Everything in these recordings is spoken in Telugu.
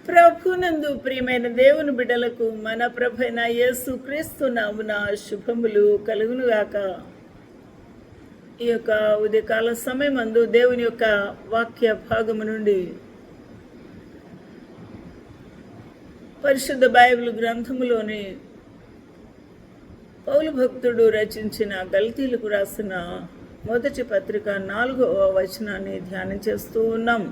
ప్రభునందు ప్రియమైన దేవుని బిడ్డలకు మన ప్రభైన యేసు క్రీస్తు నామున శుభములు కలుగునుగాక. ఈ యొక్క ఉదయకాల సమయమందు దేవుని యొక్క వాక్య భాగము నుండి పరిశుద్ధ బైబిల్ గ్రంథములోని పౌలు భక్తుడు రచించిన గల్తీలకు రాసిన మొదటి పత్రిక 4వ వచనాన్ని ధ్యానం చేస్తూ ఉన్నాం.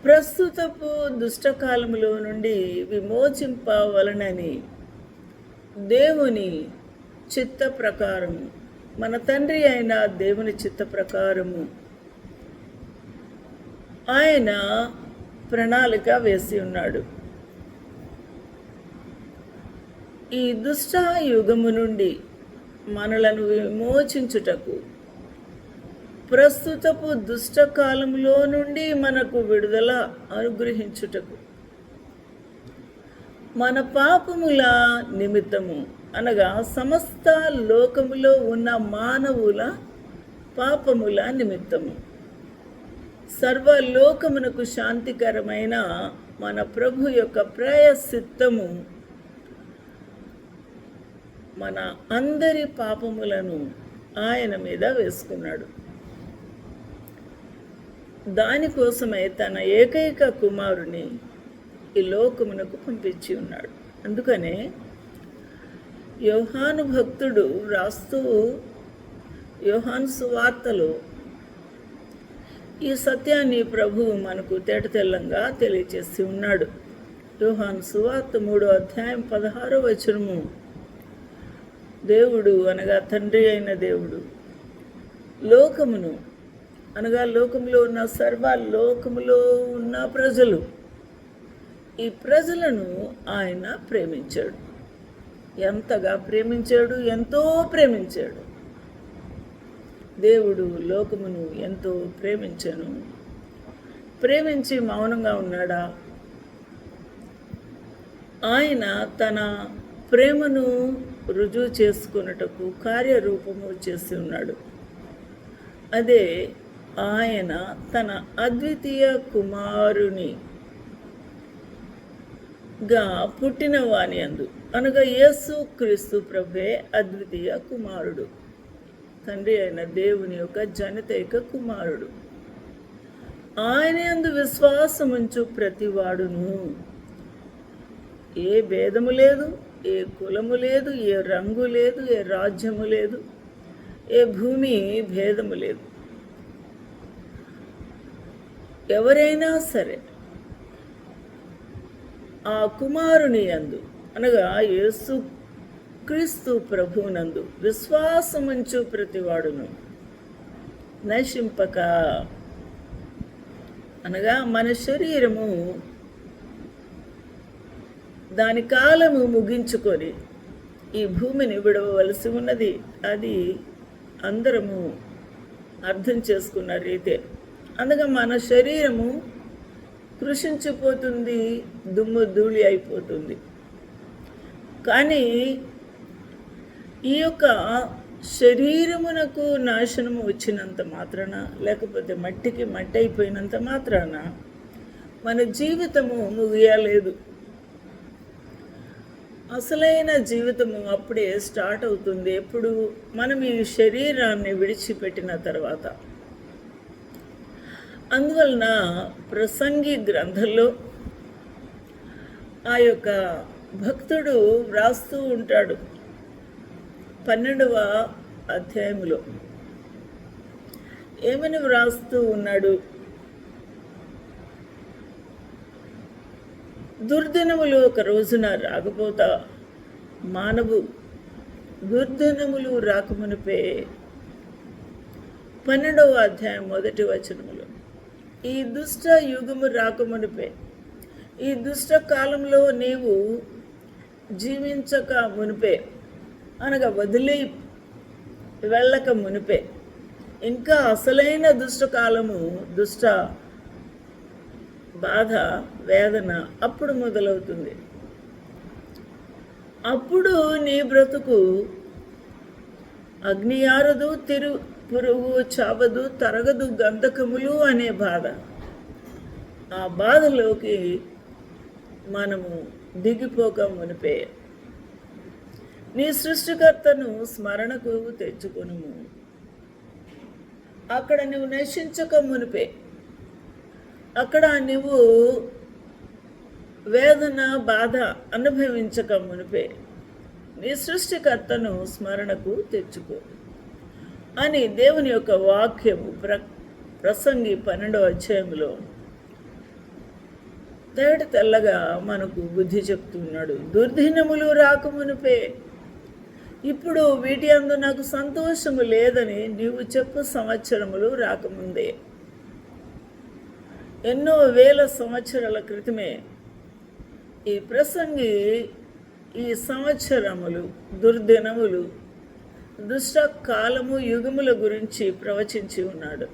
ప్రస్తుతపు దుష్టకాలములో నుండి విమోచింపవలనని దేవుని చిత్త ప్రకారము, మన తండ్రి అయిన దేవుని చిత్త ప్రకారము ఆయన ప్రణాళిక వేసి ఉన్నాడు. ఈ దుష్ట యుగము నుండి మనలను విమోచించుటకు, ప్రస్తుతపు దుష్టకాలంలో నుండి మనకు విడుదల అనుగ్రహించుటకు, మన పాపముల నిమిత్తము అనగా సమస్త లోకములో ఉన్న మానవుల పాపముల నిమిత్తము సర్వలోకమునకు శాంతికరమైన మన ప్రభు యొక్క ప్రాయశ్చిత్తము మన అందరి పాపములను ఆయన మీద వేసుకున్నాడు. దానికోసమే తన ఏకైక కుమారుని ఈ లోకమునకు పంపించి ఉన్నాడు. అందుకనే యోహాను భక్తుడు రాస్తూ యోహాను సువార్తలో ఈ సత్యాన్ని ప్రభువు మనకు తేటతెల్లంగా తెలియచేసి ఉన్నాడు. యోహాను సువార్త 3వ అధ్యాయం 16వ వచనము, దేవుడు అనగా తండ్రి అయిన దేవుడు లోకమును అనగా లోకంలో ఉన్న సర్వలోకములో ఉన్న ప్రజలు, ఈ ప్రజలను ఆయన ప్రేమించాడు. ఎంతగా ప్రేమించాడు? ఎంతో ప్రేమించాడు. దేవుడు లోకమును ఎంతో ప్రేమించాను. ప్రేమించి మౌనంగా ఉన్నాడా? ఆయన తన ప్రేమను రుజువు చేసుకున్నటకు కార్యరూపము చేసి ఉన్నాడు. అదే ఆయన తన అద్వితీయ కుమారునిగా పుట్టిన వాని యందు అనగా యేసు క్రీస్తు ప్రభువే అద్వితీయ కుమారుడు, తండ్రి అయిన దేవుని యొక్క జనితైక కుమారుడు. ఆయన యందు విశ్వాసముంచు ప్రతివాడును, ఏ భేదము లేదు, ఏ కులము లేదు, ఏ రంగు లేదు, ఏ రాజ్యము లేదు, ఏ భూమి భేదము లేదు, ఎవరైనా సరే ఆ కుమారుని యందు అనగా యేసు క్రీస్తు ప్రభువునందు విశ్వాసముంచు ప్రతివాడును నశింపక, అనగా మన శరీరము దాని కాలము ముగించుకొని ఈ భూమిని విడవలసి ఉన్నది. అది అందరము అర్థం చేసుకున్న రీతే. అందుకే మన శరీరము కృషించిపోతుంది, దుమ్ము ధూళి అయిపోతుంది. కానీ ఈ యొక్క శరీరమునకు నాశనము వచ్చినంత మాత్రాన, లేకపోతే మట్టికి మట్టి అయిపోయినంత మాత్రాన మన జీవితము ముగియలేదు. అసలైన జీవితము అప్పుడే స్టార్ట్ అవుతుంది, ఎప్పుడు మనం ఈ శరీరాన్ని విడిచిపెట్టిన తర్వాత. అందువలన ప్రసంగి గ్రంథంలో ఆ యొక్క భక్తుడు వ్రాస్తూ ఉంటాడు 12వ అధ్యాయంలో. ఏమని వ్రాస్తూ ఉన్నాడు? దుర్దినములు ఒక రోజున రాకపోతా మానవు దుర్దినములు రాకమునిపే 12వ అధ్యాయం 1వ వచనములో, ఈ దుష్ట యుగము రాకమునిపే, ఈ దుష్ట కాలంలో నీవు జీవించక మునిపే అనగా వదిలి వెళ్ళక మునిపే, ఇంకా అసలైన దుష్టకాలము, దుష్ట బాధ, వేదన అప్పుడు మొదలవుతుంది. అప్పుడు నీ బ్రతుకు అగ్ని ఆరదు, పురుగు చావదు, తరగదు గంధకములు అనే బాధ. ఆ బాధలోకి మనము దిగిపోక మునిపే నీ సృష్టికర్తను స్మరణకు తెచ్చుకొనుము. అక్కడ నువ్వు నశించక మునిపే, అక్కడ నువ్వు వేదన బాధ అనుభవించక మునిపే నీ సృష్టికర్తను స్మరణకు తెచ్చుకో అని దేవుని యొక్క వాక్యము ప్రసంగి 12వ అధ్యాయంలో తేట తెల్లగా మనకు బుద్ధి చెప్తున్నాడు. దుర్దినములు రాకమునిపే, ఇప్పుడు వీటి అందు నాకు సంతోషము లేదని నీవు చెప్పు సంవత్సరములు రాకముందే, ఎన్నో వేల సంవత్సరాల క్రితమే ఈ ప్రసంగి ఈ సంవత్సరములు, దుర్దినములు, దుష్ట కాలము, యుగముల గురించి ప్రవచించి ఉన్నాడు.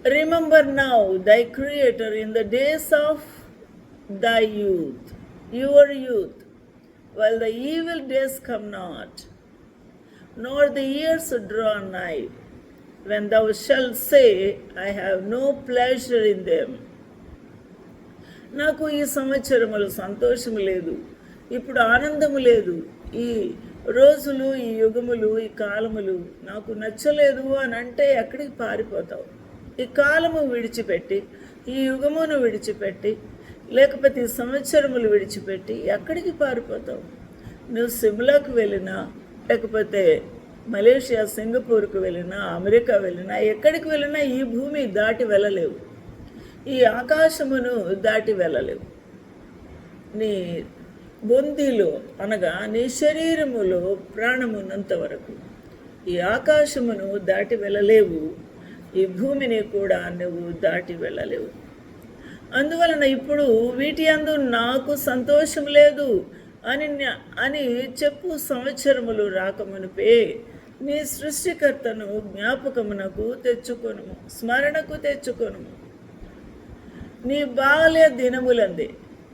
Remember now thy Creator in the days of thy youth, your youth, while the evil days come not, nor the years draw nigh, when thou shalt say, I have no pleasure in them. నాకు ఈ సంవత్సరములు సంతోషము లేదు, ఇప్పుడు ఆనందము లేదు, ఈ రోజులు, ఈ యుగములు, ఈ కాలములు నాకు నచ్చలేదు అని అంటే ఎక్కడికి పారిపోతావు? ఈ కాలము విడిచిపెట్టి, ఈ యుగమును విడిచిపెట్టి, లేకపోతే ఈ సంవత్సరములు విడిచిపెట్టి ఎక్కడికి పారిపోతావు? నువ్వు సిమ్లాకు వెళ్ళినా, లేకపోతే మలేషియా, సింగపూర్కు వెళ్ళినా, అమెరికా వెళ్ళినా, ఎక్కడికి వెళ్ళినా ఈ భూమి దాటి వెళ్ళలేవు, ఈ ఆకాశమును దాటి వెళ్ళలేవు. నీ బొందిలో అనగా నీ శరీరములో ప్రాణమున్నంత వరకు ఈ ఆకాశమును దాటి వెళ్ళలేవు, ఈ భూమిని కూడా నువ్వు దాటి వెళ్ళలేవు. అందువలన ఇప్పుడు వీటి అందు నాకు సంతోషం లేదు అని చెప్పు సంవత్సరములు రాకమునిపే నీ సృష్టికర్తను జ్ఞాపకమునకు తెచ్చుకొనుము, స్మరణకు తెచ్చుకొనుము. నీ బాల్య దినములందే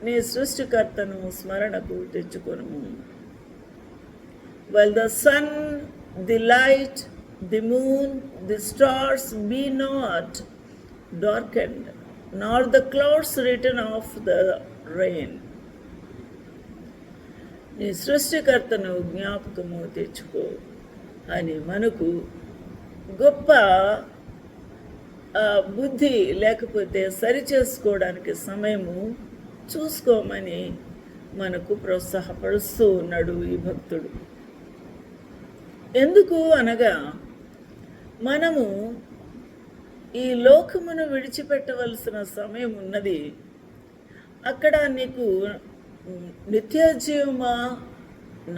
నీ సృష్టికర్తను స్మరణకు తెచ్చుకొనుము. While the sun, the light, the moon, the stars be not darkened, nor the clouds written off the rain. నీ సృష్టికర్తను జ్ఞాపకము తెచ్చుకో అని మనకు గొప్ప బుద్ధి, లేకపోతే సరిచేసుకోవడానికి సమయము చూసుకోమని మనకు ప్రోత్సాహపరుస్తూ ఉన్నాడు ఈ భక్తుడు. ఎందుకు అనగా మనము ఈ లోకమును విడిచిపెట్టవలసిన సమయం ఉన్నది. అక్కడ నీకు నిత్యజీవమా,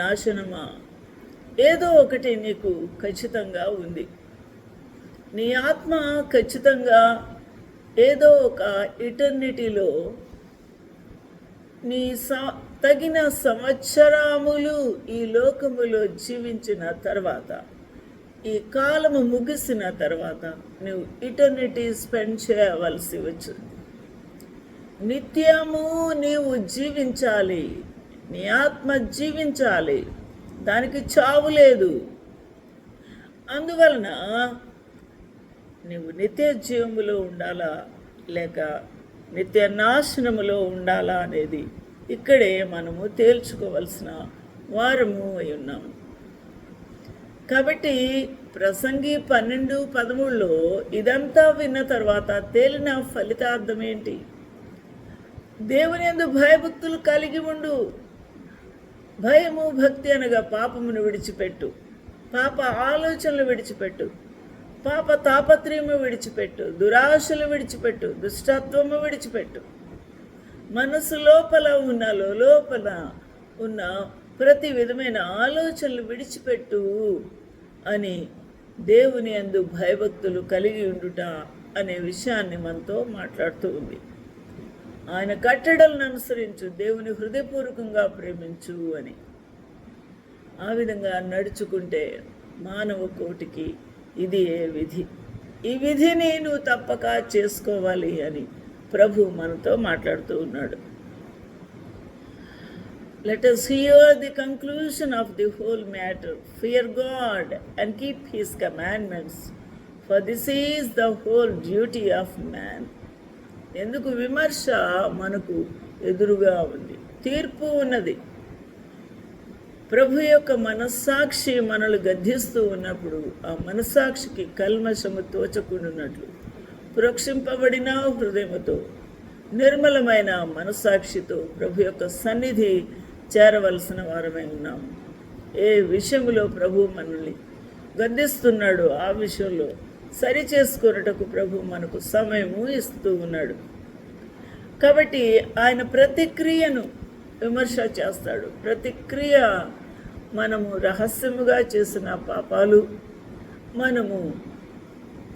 నాశనమా, ఏదో ఒకటి నీకు ఖచ్చితంగా ఉంది. నీ ఆత్మ ఖచ్చితంగా ఏదో ఒక ఇటర్నిటీలో నీ తగిన సంవత్సరములు ఈ లోకములో జీవించిన తర్వాత, ఈ కాలము ముగిసిన తర్వాత నువ్వు ఇటర్నిటీ స్పెండ్ చేయవలసి వచ్చింది. నిత్యము నీవు జీవించాలి, నీ ఆత్మ జీవించాలి, దానికి చావు లేదు. అందువలన నువ్వు నిత్య జీవములో ఉండాలా లేక నిత్య నాశనములో ఉండాలా అనేది ఇక్కడే మనము తేల్చుకోవలసిన వారము అయి ఉన్నాము. కాబట్టి ప్రసంగి 12:13లో ఇదంతా విన్న తర్వాత తేలిన ఫలితార్థం ఏంటి? దేవుని యందు భయభక్తులు కలిగి ఉండు. భయము, భక్తి అనగా పాపమును విడిచిపెట్టు, పాప ఆలోచనలు విడిచిపెట్టు, పాప తాపత్రయము విడిచిపెట్టు, దురాశలు విడిచిపెట్టు, దుష్టత్వము విడిచిపెట్టు. మనసు లోపల ఉన్న ప్రతి విధమైన ఆలోచనలు విడిచిపెట్టు అని దేవుని యందు భయభక్తులు కలిగి ఉండుట అనే విషయాన్ని మనతో మాట్లాడుతూ ఉంది. ఆయన కట్టడలను అనుసరించు, దేవుని హృదయపూర్వకంగా ప్రేమించు అని. ఆ విధంగా నడుచుకుంటే మానవ కోటికి ఇది విధి. ఈ విధిని నువ్వు తప్పక చేసుకోవాలి అని ప్రభు మనతో మాట్లాడుతూ ఉన్నాడు. Let us hear the conclusion of the whole matter. Fear God and keep His commandments, for this is the whole duty of man. ఎందుకు విమర్శ మనకు ఎదురుగా ఉంది, తీర్పు ఉన్నది. ప్రభు యొక్క మనస్సాక్షి మనల్ని గద్దిస్తూ ఉన్నప్పుడు ఆ మనస్సాక్షికి కల్మషము తోచకుండానట్లు ప్రోక్షింపబడిన హృదయముతో నిర్మలమైన మనస్సాక్షితో ప్రభు యొక్క సన్నిధి చేరవలసిన వారమై ఉన్నాము. ఏ విషయంలో ప్రభు మనల్ని గద్దిస్తున్నాడో ఆ విషయంలో సరి చేసుకున్నటకు ప్రభు మనకు సమయము ఇస్తూ ఉన్నాడు. కాబట్టి ఆయన ప్రతిక్రియను విమర్శ చేస్తాడు. ప్రతిక్రియ మనము రహస్యముగా చేసిన పాపాలు, మనము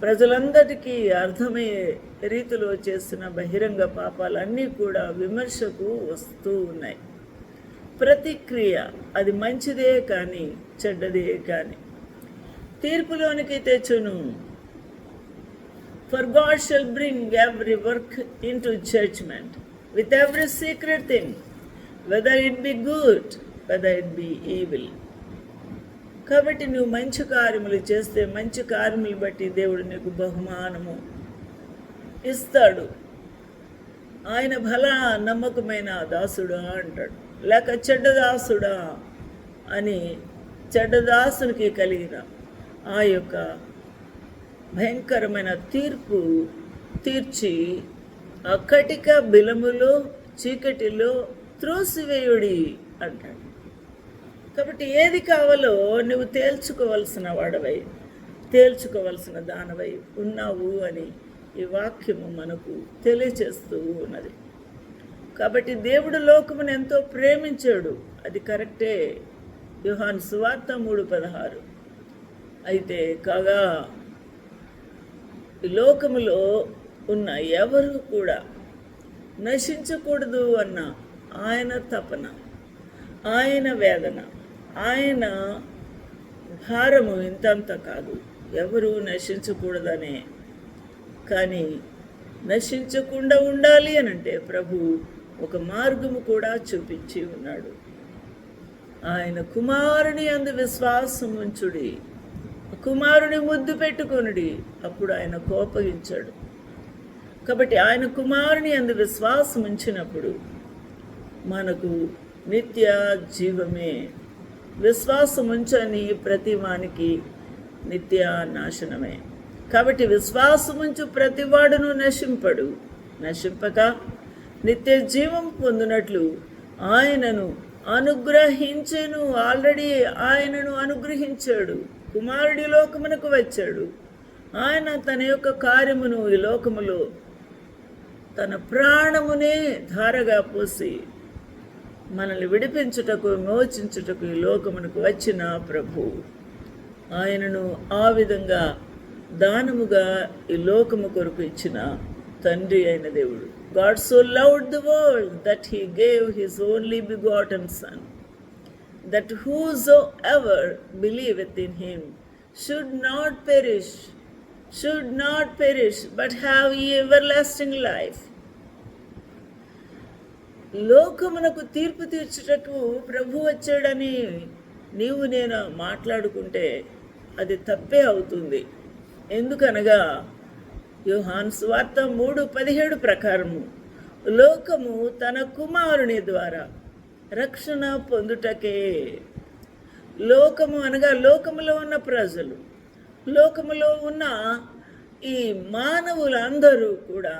ప్రజలందరికీ అర్థమయ్యే రీతిలో చేసిన బహిరంగ పాపాలన్నీ కూడా విమర్శకు వస్తూ ఉన్నాయి. ప్రతిక్రియ అది మంచిదే కానీ చెడ్డదే కానీ తీర్పులోనికి తెచ్చును. For God shall bring every work into judgment with every secret thing, whether it be good, whether it be evil. కాబట్టి నువ్వు మంచి కార్యములు చేస్తే మంచి కార్యములు బట్టి దేవుడు నీకు బహుమానము ఇస్తాడు. ఆయన బల నమ్మకమైన దాసుడా అంటాడు, లేక చెడ్డదాసుడా అని చెడ్డదాసునికి కలిగిన ఆ యొక్క భయంకరమైన తీర్పు తీర్చి ఆ కటిక బిలములో చీకటిలో త్రోసివేయుడి అంటాడు. కాబట్టి ఏది కావాలో నువ్వు తేల్చుకోవలసిన వాడవై, తేల్చుకోవలసిన దానవై ఉన్నావు అని ఈ వాక్యము మనకు తెలియచేస్తూ ఉన్నది. కాబట్టి దేవుడు లోకమును ఎంతో ప్రేమించాడు, అది కరెక్టే. యోహాను సువార్త 3:16. అయితే కాగా ఈ లోకములో ఉన్న ఎవరు కూడా నశించకూడదు అన్న ఆయన తపన, ఆయన వేదన, ఆయన భారము ఇంతంత కాదు. ఎవరు నశించకూడదనే, కానీ నశించకుండా ఉండాలి అనంటే ప్రభు ఒక మార్గము కూడా చూపించి ఉన్నాడు. ఆయన కుమారుని అందు విశ్వాసం ఉంచుడి, కుమారుని ముద్దు పెట్టుకొనుడి, అప్పుడు ఆయన కోపగించాడు. కాబట్టి ఆయన కుమారుని అందు విశ్వాసం ఉంచినప్పుడు మనకు నిత్య జీవమే. విశ్వాసం ఉంచని ప్రతి వానికి నిత్య నాశనమే. కాబట్టి విశ్వాసముంచు ప్రతివాడును నశింపక నిత్య జీవం పొందినట్లు ఆయనను అనుగ్రహించెను. ఆల్రెడీ ఆయనను అనుగ్రహించాడు. కుమారుడి లోకమునకు వచ్చాడు. ఆయన తన యొక్క కార్యమును ఈ లోకములో తన ప్రాణమునే ధారగా పోసి మనల్ని విడిపించుటకు, మోచించుటకు ఈ లోకమునకు వచ్చిన ప్రభు. ఆయనను ఆ విధంగా దానముగా ఈ లోకము కొరకు ఇచ్చిన తండ్రి అయిన దేవుడు. God so loved the world that he gave his only begotten Son, that whosoever believeth in him should not perish, but have everlasting life. లోకమునకు తీర్పు తీర్చుటకు ప్రభు వచ్చాడని నీవు నేను మాట్లాడుకుంటే అది తప్పే అవుతుంది. ఎందుకనగా యోహాను సువార్త 3:17 ప్రకారము లోకము తన కుమారుని ద్వారా రక్షణ పొందుటకే. లోకము అనగా లోకములో ఉన్న ప్రజలు, లోకములో ఉన్న ఈ మానవులందరూ కూడా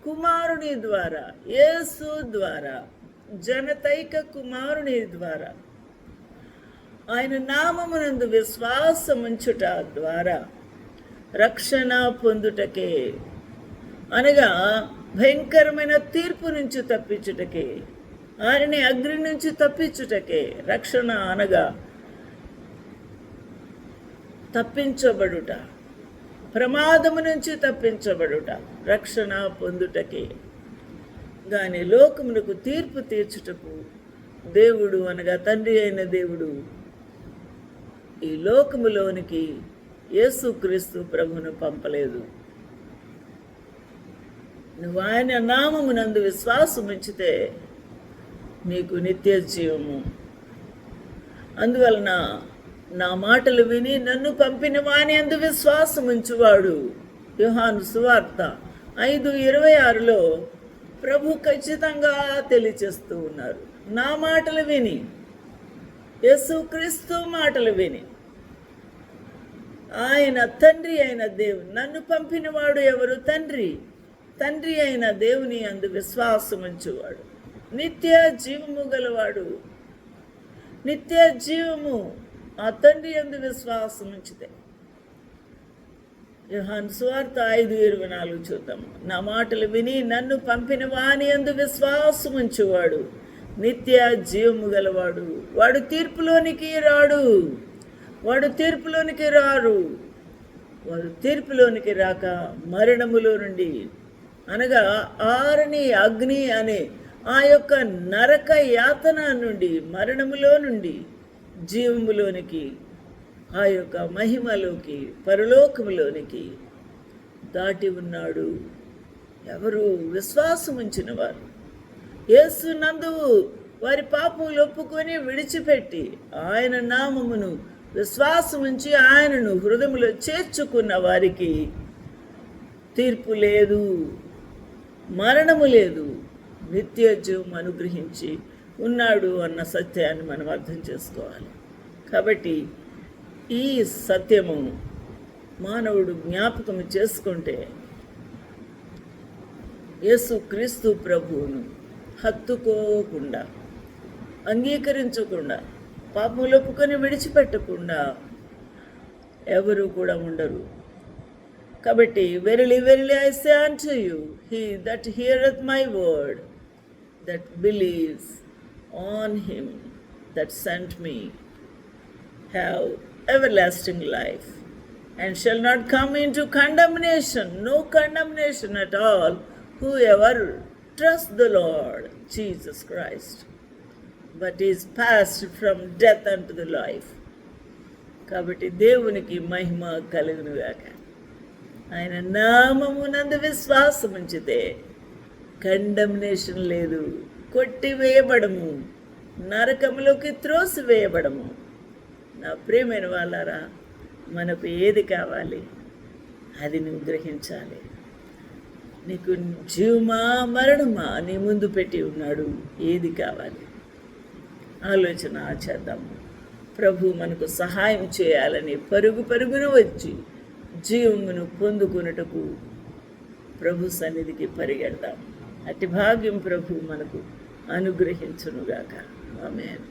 కుమారుని ద్వారా, యేసు ద్వారా, జనతైక కుమారుని ద్వారా, ఆయన నామమునందు విశ్వాసముంచుట ద్వారా రక్షణ పొందుటకే, అనగా భయంకరమైన తీర్పు నుంచి తప్పించుటకే, ఆయనని అగ్ని నుంచి తప్పించుటకే. రక్షణ అనగా తప్పించబడుట, ప్రమాదము నుంచి తప్పించబడుట, రక్షణ పొందుటకే. కానీ లోకమునకు తీర్పు తీర్చుటకు దేవుడు అనగా తండ్రి అయిన దేవుడు ఈ లోకములోనికి యేసుక్రీస్తు ప్రభువును పంపలేదు. నువ్వు ఆయన నామమునందు విశ్వాసం ఉంచితే నీకు నిత్య జీవము. అందువలన నా మాటలు విని నన్ను పంపిన వాని అందు విశ్వాసం ఉంచువాడు. యోహాను సువార్త 5:26లో ప్రభు ఖచ్చితంగా తెలియచేస్తూ ఉన్నారు. నా మాటలు విని, యేసుక్రీస్తు మాటలు విని, ఆయన తండ్రి అయిన దేవుడు, నన్ను పంపినవాడు ఎవరు? తండ్రి అయిన దేవుని అందు విశ్వాసం ఉంచువాడు నిత్య జీవము గలవాడు. నిత్య జీవము ఆ తండ్రి యందు విశ్వాసం ఉంచితే. యోహాను సువార్త 5:24 చూద్దాము. నా మాటలు విని నన్ను పంపిన వాని యందు విశ్వాసం ఉంచువాడు నిత్య జీవము గలవాడు. వాడు తీర్పులోనికి రాడు. వారు తీర్పులోనికి రాక మరణములో నుండి, అనగా ఆరని అగ్ని అనే ఆ యొక్క నరక యాతన నుండి, మరణములో నుండి జీవములోనికి, ఆ యొక్క మహిమలోకి, పరలోకములోనికి దాటి ఉన్నాడు. ఎవరు? విశ్వాసం ఉంచిన వారు. యేసు నందు వారి పాపములు ఒప్పుకొని విడిచిపెట్టి ఆయన నామమును విశ్వాసం ఉంచి ఆయనను హృదయములో చేర్చుకున్న వారికి తీర్పు లేదు, మరణము లేదు, నిత్య జీవం అనుగ్రహించి ఉన్నాడు అన్న సత్యాన్ని మనం అర్థం చేసుకోవాలి. కాబట్టి ఈ సత్యము మానవుడు జ్ఞాపకం చేసుకుంటే యేసుక్రీస్తు ప్రభువును హత్తుకోకుండా, అంగీకరించకుండా, పాపములు ఒప్పుకొని విడిచిపెట్టకుండా ఎవరు కూడా ఉండరు. కాబట్టి verily verily I say unto you, he that heareth my word, that believes on him that sent me, have everlasting life, and shall not come into condemnation, no condemnation at all, whoever trusts the Lord Jesus Christ, but is passed from death unto the life. కాబట్టి దేవునికి మహిమ కలుగునుగాక. ఆయన నామమునందు విశ్వాసం ఉంచితే కండమ్నేషన్ లేదు, కొట్టివేయబడము, నరకములోకి త్రోసివేయబడము. నా ప్రియమైన వాళ్ళారా, మనకు ఏది కావాలి అది నువ్వు గ్రహించాలి. నీకు జీవమా మరణమా నీ ముందు పెట్టి ఉన్నాడు. ఏది కావాలి ఆలోచన చేద్దాము. ప్రభు మనకు సహాయం చేయాలని పరుగున వచ్చి జీవమును పొందుకున్నటకు ప్రభు సన్నిధికి పరిగెడదాం. అతి భాగ్యం ప్రభు మనకు అనుగ్రహించునుగాక. ఆమేన్.